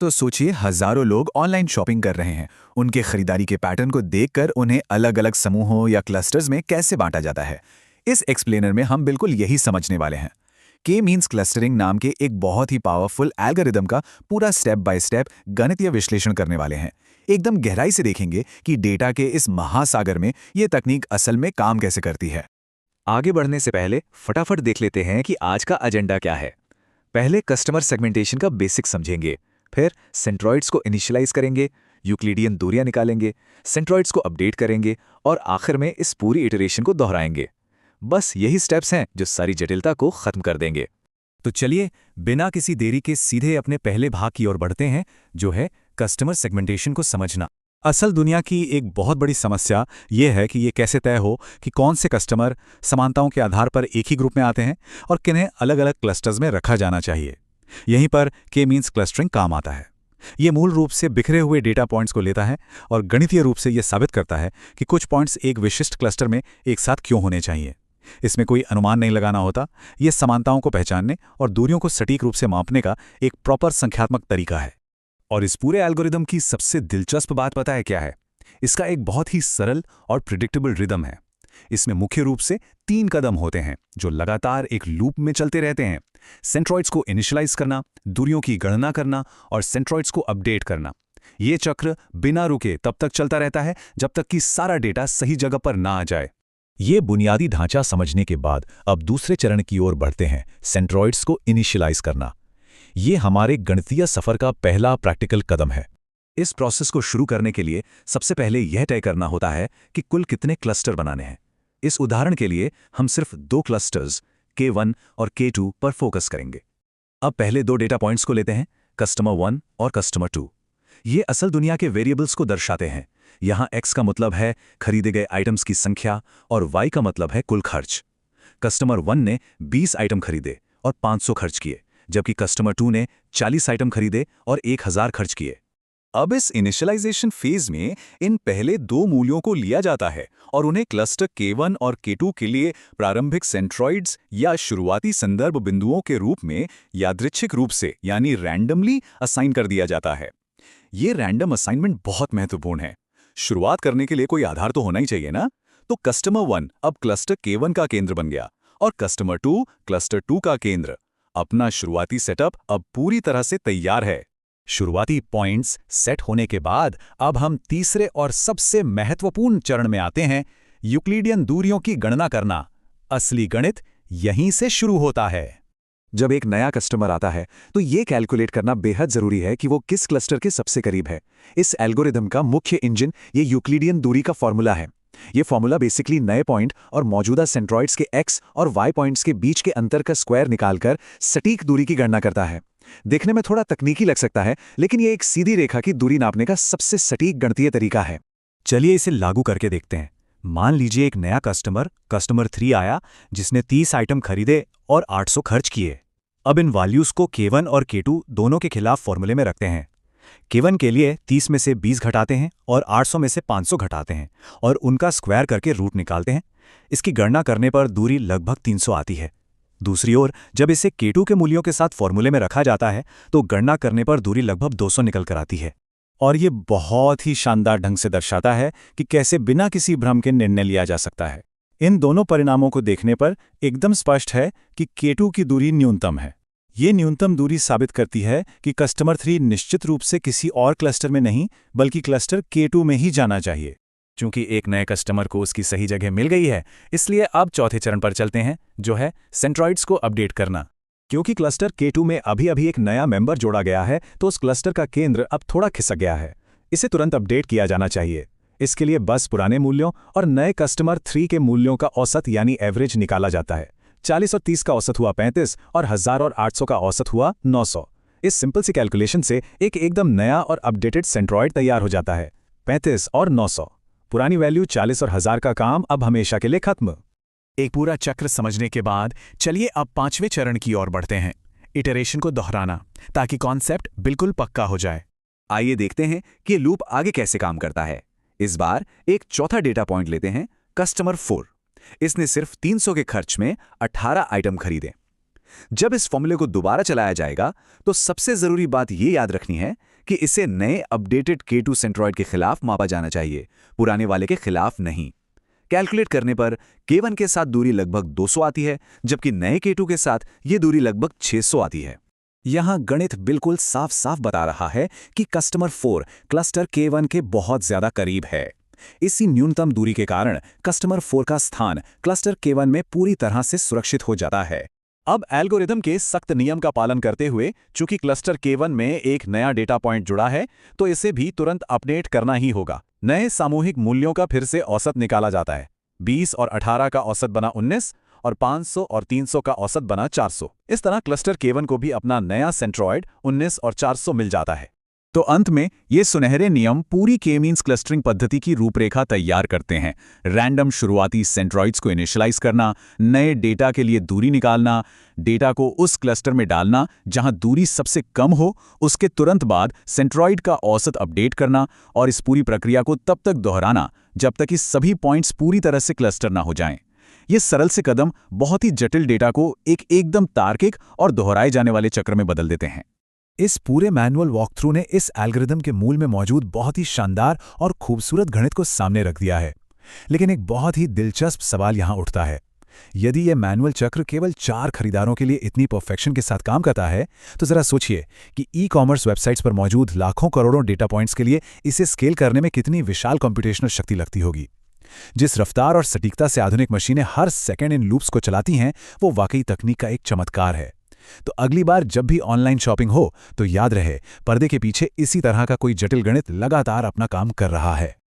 तो सोचिए हजारों लोग ऑनलाइन शॉपिंग कर रहे हैं। उनके खरीदारी के पैटर्न को देखकर उन्हें अलग अलग समूहों या क्लस्टर्स में कैसे बांटा जाता है। इस एक्सप्लेनर में हम बिल्कुल यही समझने वाले हैं। के मीन्स क्लस्टरिंग नाम के एक बहुत ही पावरफुल एल्गोरिदम का पूरा स्टेप बाय स्टेप गणितीय विश्लेषण करने वाले हैं। एकदम गहराई से देखेंगे कि डेटा के इस महासागर में ये तकनीक असल में काम कैसे करती है। आगे बढ़ने से पहले फटाफट देख लेते हैं कि आज का एजेंडा क्या है। पहले कस्टमर सेगमेंटेशन का बेसिक समझेंगे, फिर सेंट्रॉइड्स को इनिशियलाइज करेंगे, यूक्लिडियन दूरियां निकालेंगे, सेंट्रॉइड्स को अपडेट करेंगे और आखिर में इस पूरी इटरेशन को दोहराएंगे। बस यही स्टेप्स हैं जो सारी जटिलता को खत्म कर देंगे। तो चलिए बिना किसी देरी के सीधे अपने पहले भाग की ओर बढ़ते हैं, जो है कस्टमर सेगमेंटेशन को समझना। असल दुनिया की एक बहुत बड़ी समस्या ये है कि ये कैसे तय हो कि कौन से कस्टमर समानताओं के आधार पर एक ही ग्रुप में आते हैं और किन्हें अलग अलग क्लस्टर्स में रखा जाना चाहिए। यहीं पर के मीन्स क्लस्टरिंग काम आता है। ये मूल रूप से बिखरे हुए डेटा पॉइंट्स को लेता है और गणितीय रूप से यह साबित करता है कि कुछ पॉइंट्स एक विशिष्ट क्लस्टर में एक साथ क्यों होने चाहिए। इसमें कोई अनुमान नहीं लगाना होता, ये समानताओं को पहचानने और दूरियों को सटीक रूप से मापने का एक प्रॉपर संख्यात्मक तरीका है। और इस पूरे एल्गोरिदम की सबसे दिलचस्प बात पता है क्या है? इसका एक बहुत ही सरल और प्रिडिक्टेबल रिदम है। इसमें मुख्य रूप से 3 कदम होते हैं जो लगातार एक लूप में चलते रहते हैं। सेंट्रॉइड्स को इनिशियलाइज करना, दूरियों की गणना करना और सेंट्रॉइड्स को अपडेट करना। ये चक्र बिना रुके तब तक चलता रहता है जब तक कि सारा डेटा सही जगह पर ना आ जाए। ये बुनियादी ढांचा समझने के बाद अब दूसरे चरण की ओर बढ़ते हैं, सेंट्रॉइड्स को इनिशियलाइज करना। ये हमारे गणितीय सफर का पहला प्रैक्टिकल कदम है। इस प्रोसेस को शुरू करने के लिए सबसे पहले यह तय करना होता है कि कुल कितने क्लस्टर बनाने हैं। इस उदाहरण के लिए हम सिर्फ 2 क्लस्टर्स K1 और K2 पर फोकस करेंगे। अब पहले 2 डेटा पॉइंट्स को लेते हैं, कस्टमर 1 और कस्टमर 2। ये असल दुनिया के वेरिएबल्स को दर्शाते हैं। यहाँ X का मतलब है खरीदे गए आइटम्स की संख्या और Y का मतलब है कुल खर्च। कस्टमर 1 ने 20 आइटम खरीदे और 500 खर्च किए, जबकि कस्टमर 2 ने 40 आइटम खरीदे और 1000 खर्च किए। अब इस इनिशियलाइजेशन फेज में इन पहले 2 मूल्यों को लिया जाता है और उन्हें क्लस्टर K1 और K2 के लिए प्रारंभिक सेंट्रॉइड्स या शुरुआती संदर्भ बिंदुओं के रूप में यादृच्छिक रूप से यानी रैंडमली असाइन कर दिया जाता है। ये रैंडम असाइनमेंट बहुत महत्वपूर्ण है। शुरुआत करने के लिए कोई आधार तो होना ही चाहिए ना। तो कस्टमर 1 अब क्लस्टर K1 का केंद्र बन गया और कस्टमर 2 क्लस्टर 2 का केंद्र। अपना शुरुआती सेटअप अब पूरी तरह से तैयार है। शुरुआती पॉइंट्स सेट होने के बाद अब हम तीसरे और सबसे महत्वपूर्ण चरण में आते हैं, यूक्लिडियन दूरियों की गणना करना। असली गणित यहीं से शुरू होता है। जब एक नया कस्टमर आता है तो ये कैलकुलेट करना बेहद जरूरी है कि वो किस क्लस्टर के सबसे करीब है। इस एल्गोरिदम का मुख्य इंजन ये यूक्लिडियन दूरी का फॉर्मूला है। ये फॉर्मूला बेसिकली नए पॉइंट और मौजूदा सेंट्रॉइड्स के X और Y पॉइंट्स के बीच के अंतर का स्क्वायर निकालकर सटीक दूरी की गणना करता है। देखने में थोड़ा तकनीकी लग सकता है, लेकिन ये एक सीधी रेखा की दूरी नापने का सबसे सटीक गणितीय तरीका है। चलिए इसे लागू करके देखते हैं। मान लीजिए एक नया कस्टमर 3 आया जिसने 30 आइटम खरीदे और 800 खर्च किए। अब इन वैल्यूज को K1 और K2 दोनों के खिलाफ फॉर्मूले में रखते हैं। K1 के लिए 30 में से 20 घटाते हैं और 800 में से 500 घटाते हैं और उनका स्क्वायर करके रूट निकालते हैं। इसकी गणना करने पर दूरी लगभग 300 आती है। दूसरी ओर जब इसे K2 के मूल्यों के साथ फॉर्मूले में रखा जाता है तो गणना करने पर दूरी लगभग 200 निकल कर आती है। और ये बहुत ही शानदार ढंग से दर्शाता है कि कैसे बिना किसी भ्रम के निर्णय लिया जा सकता है। इन दोनों परिणामों को देखने पर एकदम स्पष्ट है कि K2 की दूरी न्यूनतम है। ये न्यूनतम दूरी साबित करती है कि कस्टमर 3 निश्चित रूप से किसी और क्लस्टर में नहीं बल्कि क्लस्टर K2 में ही जाना चाहिए। चूंकि एक नए कस्टमर को उसकी सही जगह मिल गई है, इसलिए अब चौथे चरण पर चलते हैं, जो है सेंट्रॉइड्स को अपडेट करना। क्योंकि क्लस्टर K2 में अभी एक नया मेंबर जोड़ा गया है तो उस क्लस्टर का केंद्र अब थोड़ा खिसक गया है। इसे तुरंत अपडेट किया जाना चाहिए। इसके लिए बस पुराने मूल्यों और नए कस्टमर 3 के मूल्यों का औसत यानी एवरेज निकाला जाता है। 40 और 30 का औसत हुआ 35 और 1000 और 800 का औसत हुआ 900। इस सिंपल सी कैलकुलेशन से एक एकदम नया और अपडेटेड सेंट्रॉइड तैयार हो जाता है। 35 और 900, पुरानी वैल्यू 40 और 1000 का काम अब हमेशा के लिए खत्म। एक पूरा चक्र समझने के बाद चलिए अब 5वें चरण की ओर बढ़ते हैं, इटरेशन को दोहराना, ताकि कॉन्सेप्ट बिल्कुल पक्का हो जाए। आइए देखते हैं कि लूप आगे कैसे काम करता है। इस बार एक चौथा डेटा पॉइंट लेते हैं, कस्टमर 4। इसने सिर्फ 300 के खर्च में 18 आइटम खरीदे। जब इस फॉर्मूले को दोबारा चलाया जाएगा तो सबसे जरूरी बात यह याद रखनी है कि इसे नए अपडेटेड K2 सेंट्रॉइड के खिलाफ मापा जाना चाहिए, पुराने वाले के खिलाफ नहीं। कैलकुलेट करने पर K1 के साथ दूरी लगभग 200 आती है, जबकि नए K2 के साथ ये दूरी लगभग 600 आती है। यहाँ गणित बिल्कुल साफ साफ बता रहा है कि कस्टमर 4 क्लस्टर K1 के बहुत ज्यादा करीब है। इसी न्यूनतम दूरी के कारण कस्टमर 4 का स्थान क्लस्टर K1 में पूरी तरह से सुरक्षित हो जाता है। अब एल्गोरिदम के सख्त नियम का पालन करते हुए, चूंकि क्लस्टर K1 में एक नया डेटा पॉइंट जुड़ा है, तो इसे भी तुरंत अपडेट करना ही होगा। नए सामूहिक मूल्यों का फिर से औसत निकाला जाता है। 20 और 18 का औसत बना 19 और 500 और 300 का औसत बना 400। इस तरह क्लस्टर K1 को भी अपना नया सेंट्रॉइड 19 और 400 मिल जाता है। तो अंत में ये सुनहरे नियम पूरी K-मीन्स क्लस्टरिंग पद्धति की रूपरेखा तैयार करते हैं। रैंडम शुरुआती सेंट्रॉइड्स को इनिशियलाइज करना, नए डेटा के लिए दूरी निकालना, डेटा को उस क्लस्टर में डालना जहां दूरी सबसे कम हो, उसके तुरंत बाद सेंट्रॉइड का औसत अपडेट करना और इस पूरी प्रक्रिया को तब तक दोहराना जब तक कि सभी पॉइंट्स पूरी तरह से क्लस्टर ना हो जाएं। ये सरल से कदम बहुत ही जटिल डेटा को एक एकदम तार्किक और दोहराए जाने वाले चक्र में बदल देते हैं। इस पूरे मैनुअल वॉकथ्रू ने इस एल्गोरिदम के मूल में मौजूद बहुत ही शानदार और खूबसूरत गणित को सामने रख दिया है। लेकिन एक बहुत ही दिलचस्प सवाल यहाँ उठता है। यदि यह मैनुअल चक्र केवल 4 खरीदारों के लिए इतनी परफेक्शन के साथ काम करता है, तो जरा सोचिए कि ई-कॉमर्स वेबसाइट्स पर मौजूद लाखों करोड़ों डेटा पॉइंट्स के लिए इसे स्केल करने में कितनी विशाल कंप्यूटेशनल शक्ति लगती होगी। जिस रफ्तार और सटीकता से आधुनिक मशीनें हर सेकंड इन लूप्स को चलाती हैं, वो वाकई तकनीक का एक चमत्कार है। तो अगली बार जब भी ऑनलाइन शॉपिंग हो, तो याद रहे, पर्दे के पीछे इसी तरह का कोई जटिल गणित लगातार अपना काम कर रहा है।